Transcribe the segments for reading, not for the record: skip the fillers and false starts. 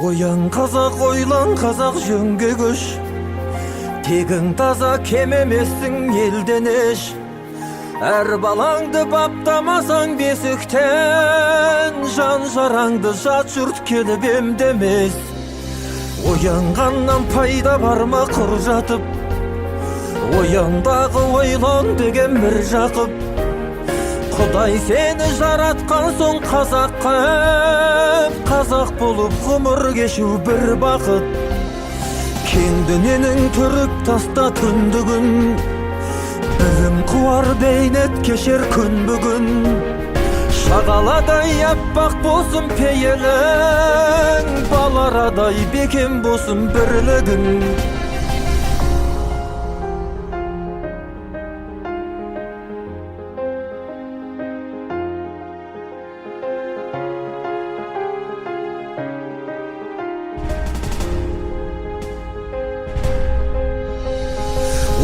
Oyan қазақ, ойлан қазақ, жөнге көш. Тегің таза, кем емессің елден еш. Әр балаңды баптамасаң бесіктен, жан жараңды жат жұрт келіп емдемес. Оянғаннан пайда бар ма құр жатып? Ояндағы ойлан деген бір жақып. Құдай сені жаратқан соң қазақ қып, қазақ болып ғұмыр кешу бір бақыт. Кең дүниенің түріп таста түндігін, білім қуар бейнет кешер күн бүгін. Шағаладай аппақ болсын пейілің, баларадай бекем болсын бірлігің.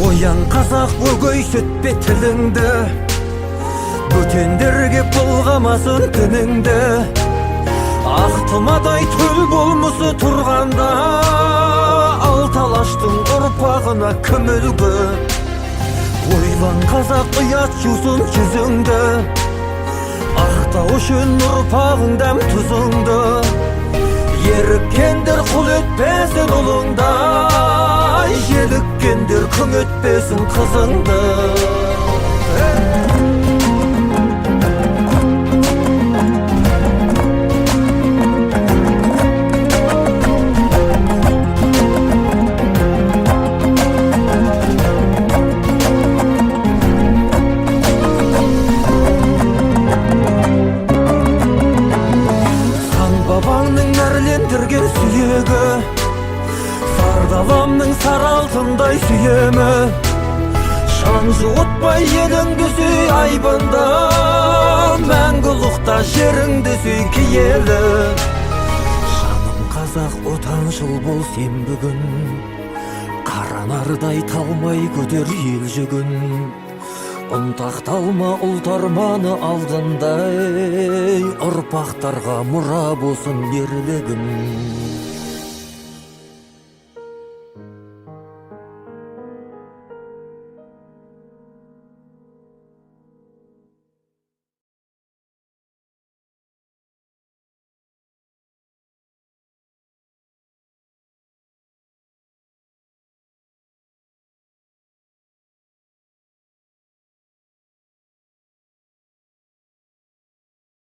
Оян қазақ, өгей сөтпе тіліңді, бөтендерге бұлғамасын тініңді. Ақ тұмадай төл болмысы тұрғанда, алталаштың ұрпағына кім үлгі? Ойлан қазақ, ұят жусын жүзіңді, ақтау үшін ұрпағың дәм тұзыңды. Еріккендер құл етпесін ұлыңда, еліккендер күң етпесін қызыңды. Сан бабаңның нәрлендірген сүйегі, сардаламның сары алтындай сүйемі. Шаң жуытпай еліңді сүй айбында, мәңгілікта жеріңді сүй киелі. Жаным қазақ, отаншыл бол сен бүгін, қаранардай талмай көтер ел жүгін. Ұнтақталма ұлт арманы алдындай, ұрпақтарға мұра болсын ерлігін.